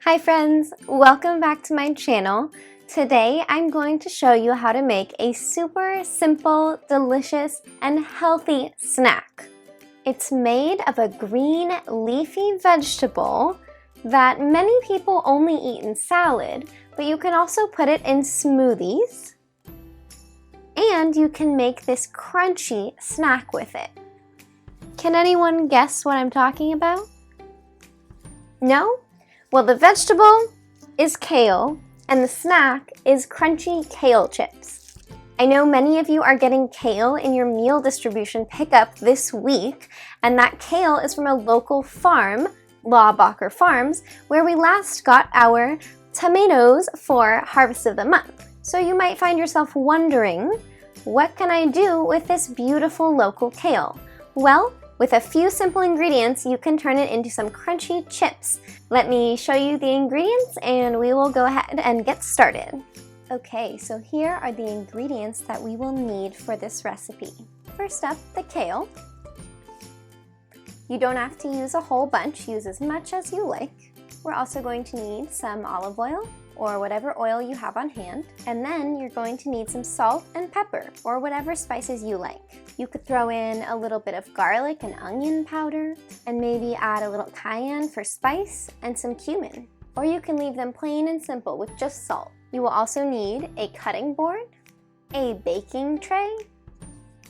Hi friends, welcome back to my channel. Today I'm going to show you how to make a super simple, delicious, and healthy snack. It's made of a green leafy vegetable that many people only eat in salad, but you can also put it in smoothies. And you can make this crunchy snack with it. Can anyone guess what I'm talking about? No? Well, the vegetable is kale, and the snack is crunchy kale chips. I know many of you are getting kale in your meal distribution pickup this week, and that kale is from a local farm, Laubacher Farms, where we last got our tomatoes for Harvest of the Month. So you might find yourself wondering, what can I do with this beautiful local kale? Well, with a few simple ingredients, you can turn it into some crunchy chips. Let me show you the ingredients and we will go ahead and get started. Okay, so here are the ingredients that we will need for this recipe. First up, the kale. You don't have to use a whole bunch, use as much as you like. We're also going to need some olive oil or whatever oil you have on hand. And then you're going to need some salt and pepper or whatever spices you like. You could throw in a little bit of garlic and onion powder and maybe add a little cayenne for spice and some cumin. Or you can leave them plain and simple with just salt. You will also need a cutting board, a baking tray,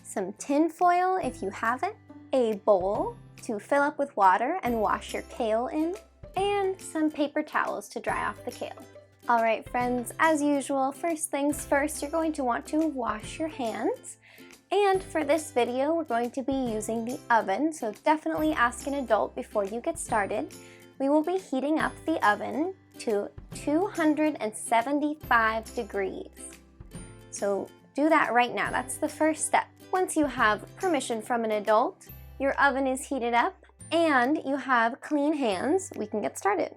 some tin foil if you have it, a bowl to fill up with water and wash your kale in, and some paper towels to dry off the kale. All right, friends, as usual, first things first, you're going to want to wash your hands. And for this video, we're going to be using the oven, so definitely ask an adult before you get started. We will be heating up the oven to 275 degrees. So do that right now, that's the first step. Once you have permission from an adult, your oven is heated up, and you have clean hands, we can get started.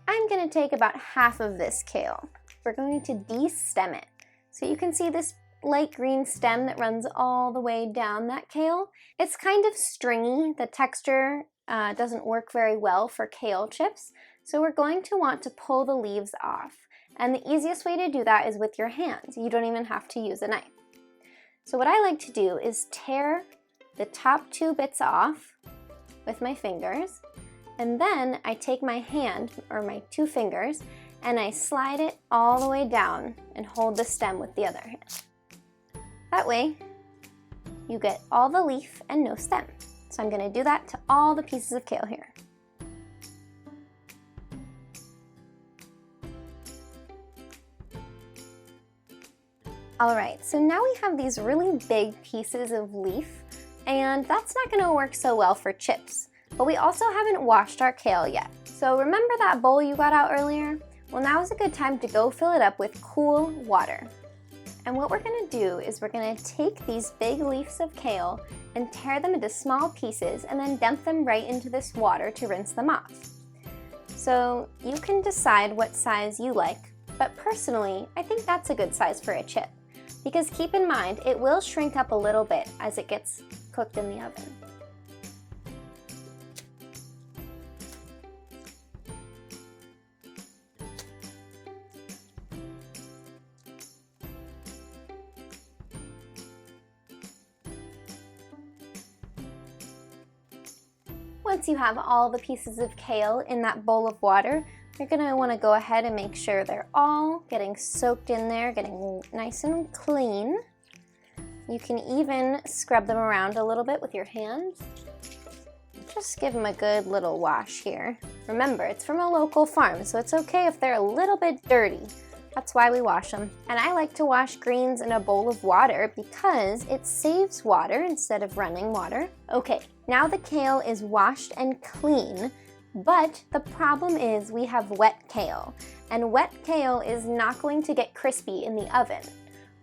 I'm going to take about half of this kale. We're going to de-stem it. So you can see this light green stem that runs all the way down that kale. It's kind of stringy. The texture doesn't work very well for kale chips. So we're going to want to pull the leaves off. And the easiest way to do that is with your hands. You don't even have to use a knife. So what I like to do is tear the top two bits off with my fingers. And then I take my hand, or my two fingers, and I slide it all the way down and hold the stem with the other hand. That way, you get all the leaf and no stem. So I'm gonna do that to all the pieces of kale here. All right, so now we have these really big pieces of leaf, and that's not gonna work so well for chips. But we also haven't washed our kale yet. So remember that bowl you got out earlier? Well, now is a good time to go fill it up with cool water. And what we're gonna do is we're gonna take these big leaves of kale and tear them into small pieces and then dump them right into this water to rinse them off. So you can decide what size you like, but personally, I think that's a good size for a chip. Because keep in mind, it will shrink up a little bit as it gets cooked in the oven. Once you have all the pieces of kale in that bowl of water, you're gonna wanna go ahead and make sure they're all getting soaked in there, getting nice and clean. You can even scrub them around a little bit with your hands. Just give them a good little wash here. Remember, it's from a local farm, so it's okay if they're a little bit dirty. That's why we wash them. And I like to wash greens in a bowl of water because it saves water instead of running water. Okay, now the kale is washed and clean, but the problem is we have wet kale. And wet kale is not going to get crispy in the oven.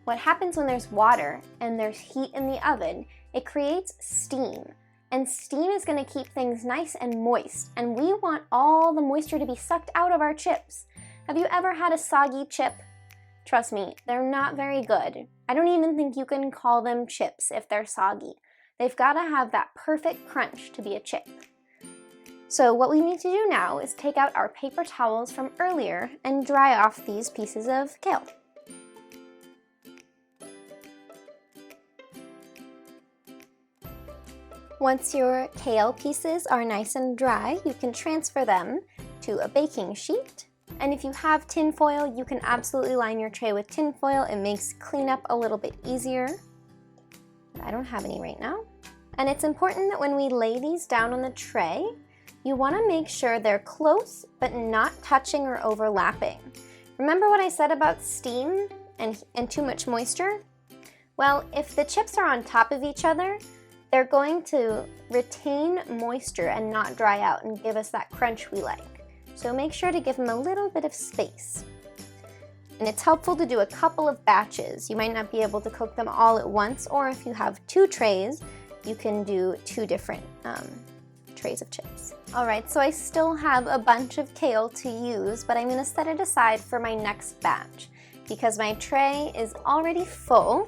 What happens when there's water and there's heat in the oven, it creates steam. And steam is gonna keep things nice and moist. And we want all the moisture to be sucked out of our chips. Have you ever had a soggy chip? Trust me, they're not very good. I don't even think you can call them chips if they're soggy. They've got to have that perfect crunch to be a chip. So what we need to do now is take out our paper towels from earlier and dry off these pieces of kale. Once your kale pieces are nice and dry, you can transfer them to a baking sheet. And if you have tin foil, you can absolutely line your tray with tin foil. It makes cleanup a little bit easier. But I don't have any right now. And it's important that when we lay these down on the tray, you want to make sure they're close but not touching or overlapping. Remember what I said about steam and too much moisture? Well, if the chips are on top of each other, they're going to retain moisture and not dry out and give us that crunch we like. So make sure to give them a little bit of space. And it's helpful to do a couple of batches. You might not be able to cook them all at once, or if you have 2 trays, you can do 2 different trays of chips. All right, so I still have a bunch of kale to use, but I'm gonna set it aside for my next batch because my tray is already full.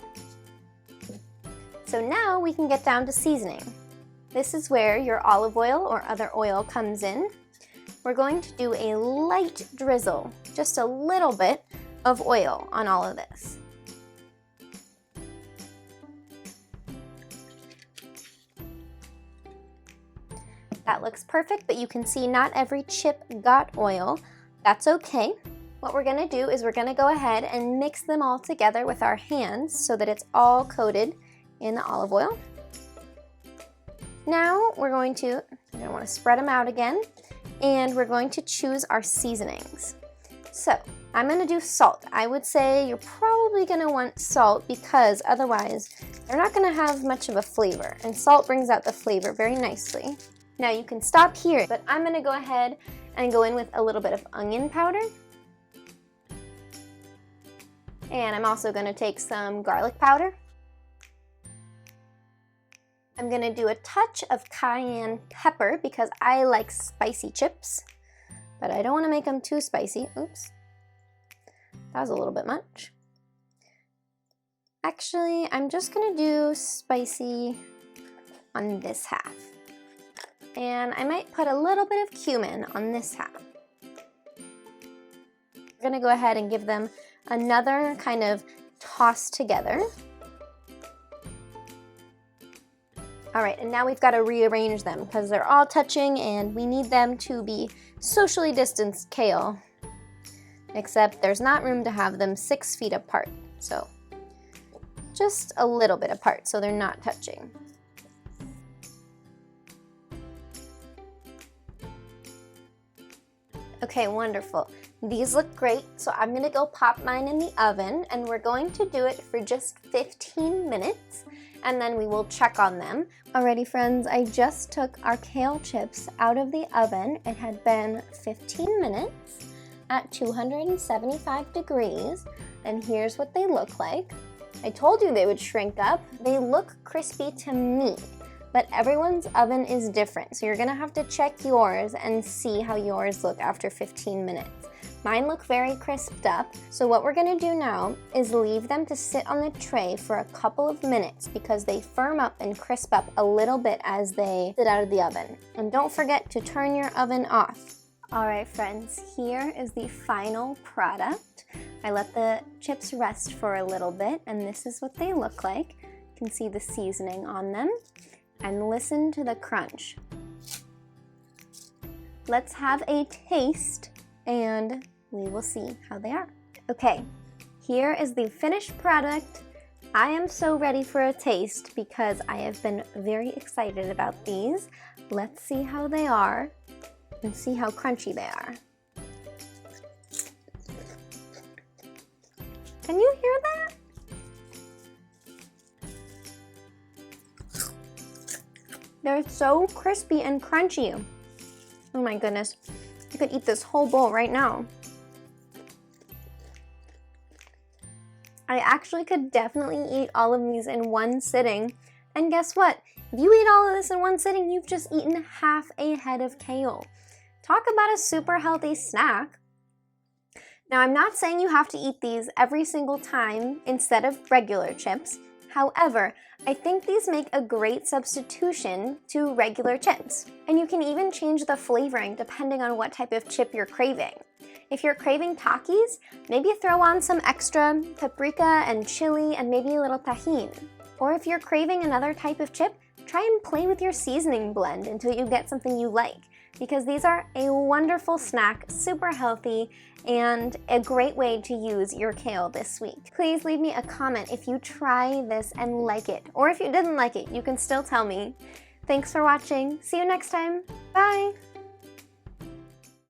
So now we can get down to seasoning. This is where your olive oil or other oil comes in. We're going to do a light drizzle, just a little bit of oil on all of this. That looks perfect, but you can see not every chip got oil. That's okay. What we're gonna do is we're gonna go ahead and mix them all together with our hands so that it's all coated in the olive oil. Now we're going to want to spread them out again, and we're going to choose our seasonings. So I'm going to do salt. I would say you're probably going to want salt because otherwise they're not going to have much of a flavor, and salt brings out the flavor very nicely. Now you can stop here, but I'm going to go ahead and go in with a little bit of onion powder. And I'm also going to take some garlic powder. I'm going to do a touch of cayenne pepper because I like spicy chips, but I don't want to make them too spicy. Oops, that was a little bit much. Actually, I'm just going to do spicy on this half. And I might put a little bit of cumin on this half. We're going to go ahead and give them another kind of toss together. All right, and now we've got to rearrange them because they're all touching and we need them to be socially distanced kale. Except there's not room to have them 6 feet apart. So just a little bit apart so they're not touching. Okay, wonderful. These look great, so I'm gonna go pop mine in the oven and we're going to do it for just 15 minutes. And then we will check on them. Alrighty friends, I just took our kale chips out of the oven. It had been 15 minutes at 275 degrees, and here's what they look like. I told you they would shrink up. They look crispy to me, but everyone's oven is different, so you're gonna have to check yours and see how yours look after 15 minutes. Mine look very crisped up, so what we're gonna do now is leave them to sit on the tray for a couple of minutes because they firm up and crisp up a little bit as they sit out of the oven. And don't forget to turn your oven off. All right, friends, here is the final product. I let the chips rest for a little bit, and this is what they look like. You can see the seasoning on them, and listen to the crunch. Let's have a taste, and we will see how they are. Okay, here is the finished product. I am so ready for a taste because I have been very excited about these. Let's see how they are and see how crunchy they are. Can you hear that? They're so crispy and crunchy. Oh my goodness, I could eat this whole bowl right now. I actually could definitely eat all of these in one sitting. And guess what? If you eat all of this in one sitting, you've just eaten half a head of kale. Talk about a super healthy snack. Now, I'm not saying you have to eat these every single time instead of regular chips. However, I think these make a great substitution to regular chips. And you can even change the flavoring depending on what type of chip you're craving. If you're craving Takis, maybe throw on some extra paprika and chili and maybe a little tahini. Or if you're craving another type of chip, try and play with your seasoning blend until you get something you like, because these are a wonderful snack, super healthy, and a great way to use your kale this week. Please leave me a comment if you try this and like it, or if you didn't like it, you can still tell me. Thanks for watching. See you next time. Bye!